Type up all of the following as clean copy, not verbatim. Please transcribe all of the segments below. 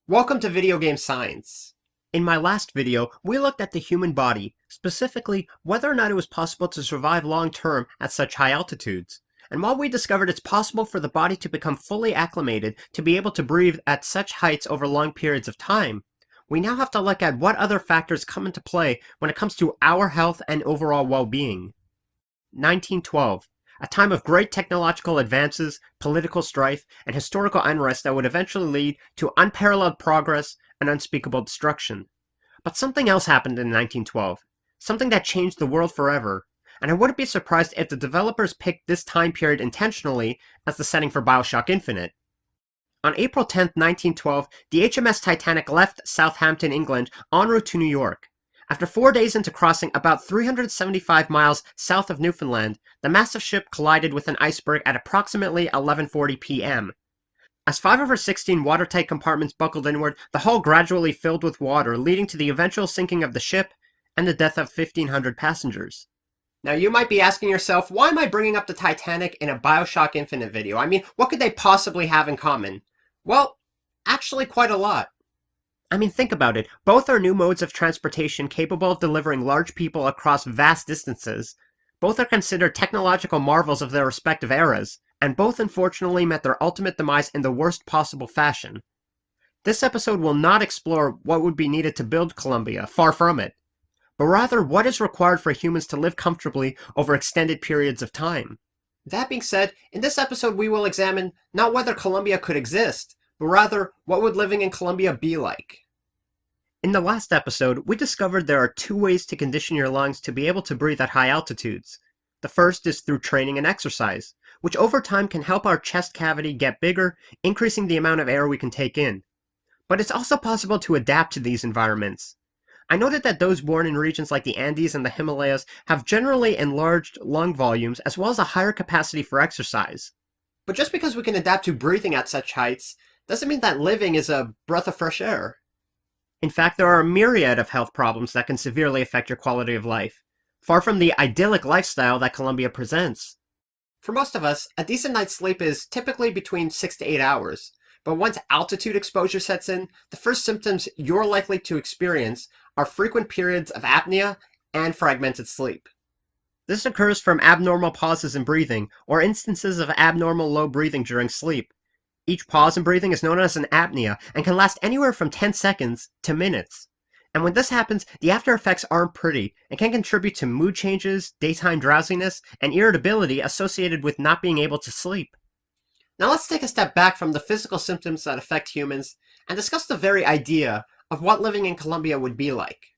Welcome to Video Game Science. In my last video, we looked at the human body, specifically whether or not it was possible to survive long-term at such high altitudes. And while we discovered it's possible for the body to become fully acclimated to be able to breathe at such heights over long periods of time, we now have to look at what other factors come into play when it comes to our health and overall well-being. 1912. A time of great technological advances, political strife, and historical unrest that would eventually lead to unparalleled progress and unspeakable destruction. But something else happened in 1912, something that changed the world forever, and I wouldn't be surprised if the developers picked this time period intentionally as the setting for BioShock Infinite. On April 10, 1912, the HMS Titanic left Southampton, England, en route to New York. After 4 days into crossing about 375 miles south of Newfoundland, the massive ship collided with an iceberg at approximately 11:40 p.m. As 5 of her 16 watertight compartments buckled inward, the hull gradually filled with water, leading to the eventual sinking of the ship and the death of 1,500 passengers. Now you might be asking yourself, why am I bringing up the Titanic in a BioShock Infinite video? I mean, what could they possibly have in common? Well, actually quite a lot. I mean, think about it. Both are new modes of transportation capable of delivering large people across vast distances. Both are considered technological marvels of their respective eras, and both unfortunately met their ultimate demise in the worst possible fashion. This episode will not explore what would be needed to build Columbia, far from it, but rather what is required for humans to live comfortably over extended periods of time. That being said, in this episode we will examine not whether Columbia could exist, but rather, what would living in Columbia be like? In the last episode, we discovered there are 2 ways to condition your lungs to be able to breathe at high altitudes. The first is through training and exercise, which over time can help our chest cavity get bigger, increasing the amount of air we can take in. But it's also possible to adapt to these environments. I noted that those born in regions like the Andes and the Himalayas have generally enlarged lung volumes as well as a higher capacity for exercise. But just because we can adapt to breathing at such heights, doesn't mean that living is a breath of fresh air. In fact, there are a myriad of health problems that can severely affect your quality of life, far from the idyllic lifestyle that Columbia presents. For most of us, a decent night's sleep is typically between 6 to 8 hours, but once altitude exposure sets in, the first symptoms you're likely to experience are frequent periods of apnea and fragmented sleep. This occurs from abnormal pauses in breathing, or instances of abnormal low breathing during sleep. Each pause in breathing is known as an apnea and can last anywhere from 10 seconds to minutes. And when this happens, the after effects aren't pretty and can contribute to mood changes, daytime drowsiness, and irritability associated with not being able to sleep. Now let's take a step back from the physical symptoms that affect humans and discuss the very idea of what living in Columbia would be like.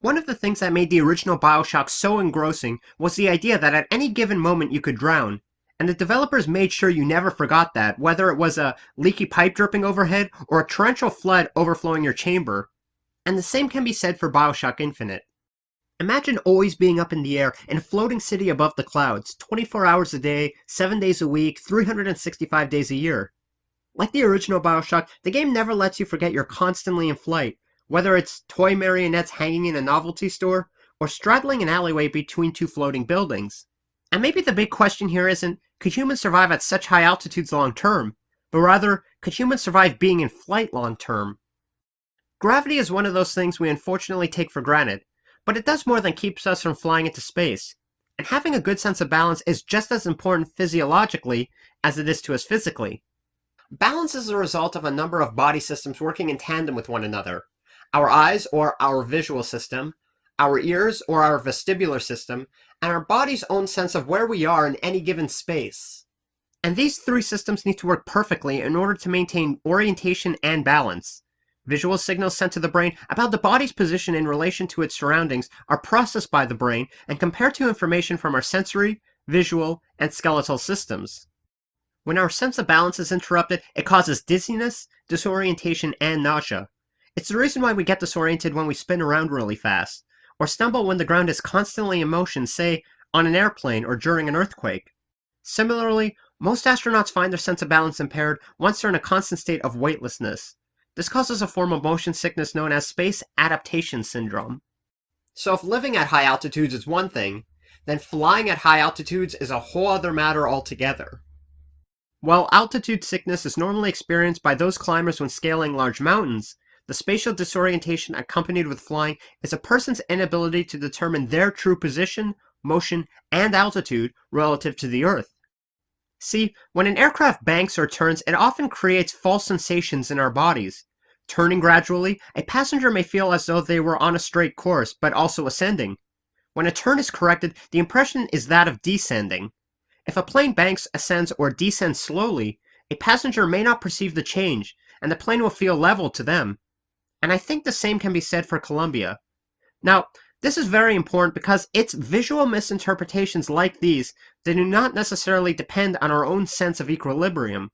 One of the things that made the original BioShock so engrossing was the idea that at any given moment you could drown. And the developers made sure you never forgot that, whether it was a leaky pipe dripping overhead or a torrential flood overflowing your chamber. And the same can be said for BioShock Infinite. Imagine always being up in the air in a floating city above the clouds, 24 hours a day, 7 days a week, 365 days a year. Like the original BioShock, the game never lets you forget you're constantly in flight, whether it's toy marionettes hanging in a novelty store, or straddling an alleyway between 2 floating buildings. And maybe the big question here isn't, could humans survive at such high altitudes long-term, but rather, could humans survive being in flight long-term? Gravity is one of those things we unfortunately take for granted, but it does more than keeps us from flying into space. And having a good sense of balance is just as important physiologically as it is to us physically. Balance is a result of a number of body systems working in tandem with one another. Our eyes, or our visual system, our ears, or our vestibular system, and our body's own sense of where we are in any given space. And these 3 systems need to work perfectly in order to maintain orientation and balance. Visual signals sent to the brain about the body's position in relation to its surroundings are processed by the brain and compared to information from our sensory, visual, and skeletal systems. When our sense of balance is interrupted, it causes dizziness, disorientation, and nausea. It's the reason why we get disoriented when we spin around really fast, or stumble when the ground is constantly in motion, say, on an airplane or during an earthquake. Similarly, most astronauts find their sense of balance impaired once they're in a constant state of weightlessness. This causes a form of motion sickness known as space adaptation syndrome. So if living at high altitudes is one thing, then flying at high altitudes is a whole other matter altogether. While altitude sickness is normally experienced by those climbers when scaling large mountains, the spatial disorientation accompanied with flying is a person's inability to determine their true position, motion, and altitude relative to the Earth. See, when an aircraft banks or turns, it often creates false sensations in our bodies. Turning gradually, a passenger may feel as though they were on a straight course, but also ascending. When a turn is corrected, the impression is that of descending. If a plane banks, ascends, or descends slowly, a passenger may not perceive the change, and the plane will feel level to them. And I think the same can be said for Columbia. Now, this is very important because it's visual misinterpretations like these that do not necessarily depend on our own sense of equilibrium.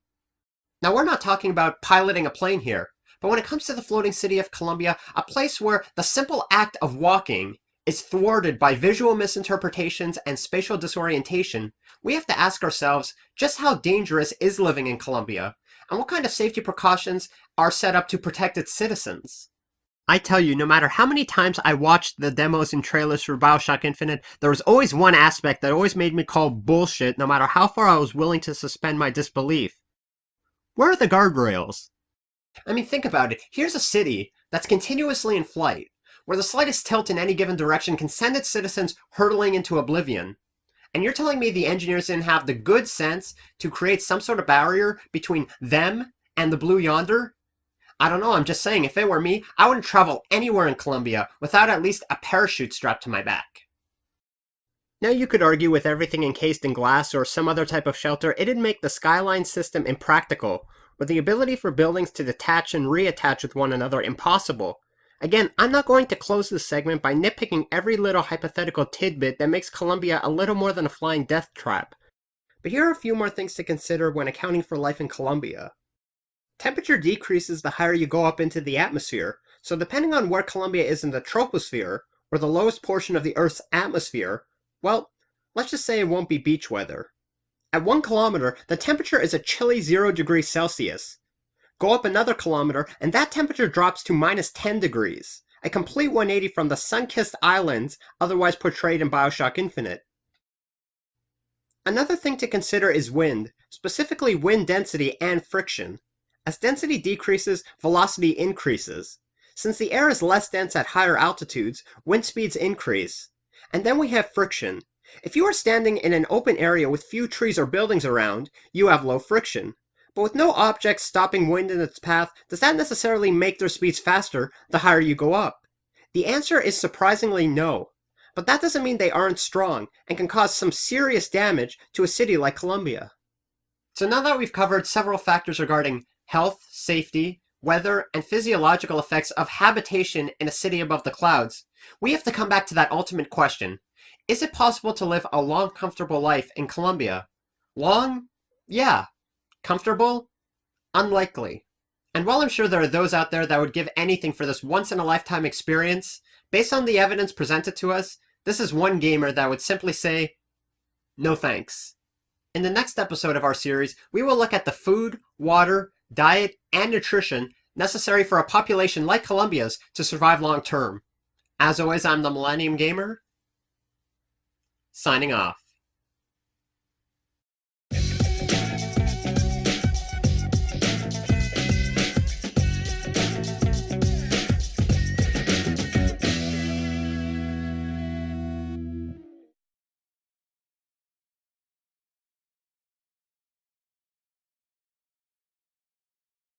Now, we're not talking about piloting a plane here, but when it comes to the floating city of Columbia, a place where the simple act of walking is thwarted by visual misinterpretations and spatial disorientation, we have to ask ourselves just how dangerous is living in Columbia, and what kind of safety precautions are set up to protect its citizens. I tell you, no matter how many times I watched the demos and trailers for BioShock Infinite, there was always one aspect that always made me call bullshit no matter how far I was willing to suspend my disbelief. Where are the guardrails? I mean, think about it. Here's a city that's continuously in flight, where the slightest tilt in any given direction can send its citizens hurtling into oblivion. And you're telling me the engineers didn't have the good sense to create some sort of barrier between them and the blue yonder? I don't know, I'm just saying, if it were me, I wouldn't travel anywhere in Colombia without at least a parachute strapped to my back. Now you could argue with everything encased in glass or some other type of shelter, it'd make the skyline system impractical, or the ability for buildings to detach and reattach with one another impossible. Again, I'm not going to close this segment by nitpicking every little hypothetical tidbit that makes Colombia a little more than a flying death trap. But here are a few more things to consider when accounting for life in Colombia. Temperature decreases the higher you go up into the atmosphere, so depending on where Colombia is in the troposphere, or the lowest portion of the Earth's atmosphere, well, let's just say it won't be beach weather. At 1 kilometer, the temperature is a chilly 0 degrees Celsius. Go up another kilometer, and that temperature drops to minus 10 degrees, a complete 180 from the sun-kissed islands otherwise portrayed in BioShock Infinite. Another thing to consider is wind, specifically wind density and friction. As density decreases, velocity increases. Since the air is less dense at higher altitudes, wind speeds increase. And then we have friction. If you are standing in an open area with few trees or buildings around, you have low friction. But with no objects stopping wind in its path, does that necessarily make their speeds faster the higher you go up? The answer is surprisingly no. But that doesn't mean they aren't strong and can cause some serious damage to a city like Colombia. So now that we've covered several factors regarding health, safety, weather, and physiological effects of habitation in a city above the clouds, we have to come back to that ultimate question. Is it possible to live a long, comfortable life in Colombia? Long? Yeah. Comfortable? Unlikely. And while I'm sure there are those out there that would give anything for this once-in-a-lifetime experience, based on the evidence presented to us, this is one gamer that would simply say, no thanks. In the next episode of our series, we will look at the food, water, diet, and nutrition necessary for a population like Colombia's to survive long term. As always, I'm the Millennium Gamer, signing off.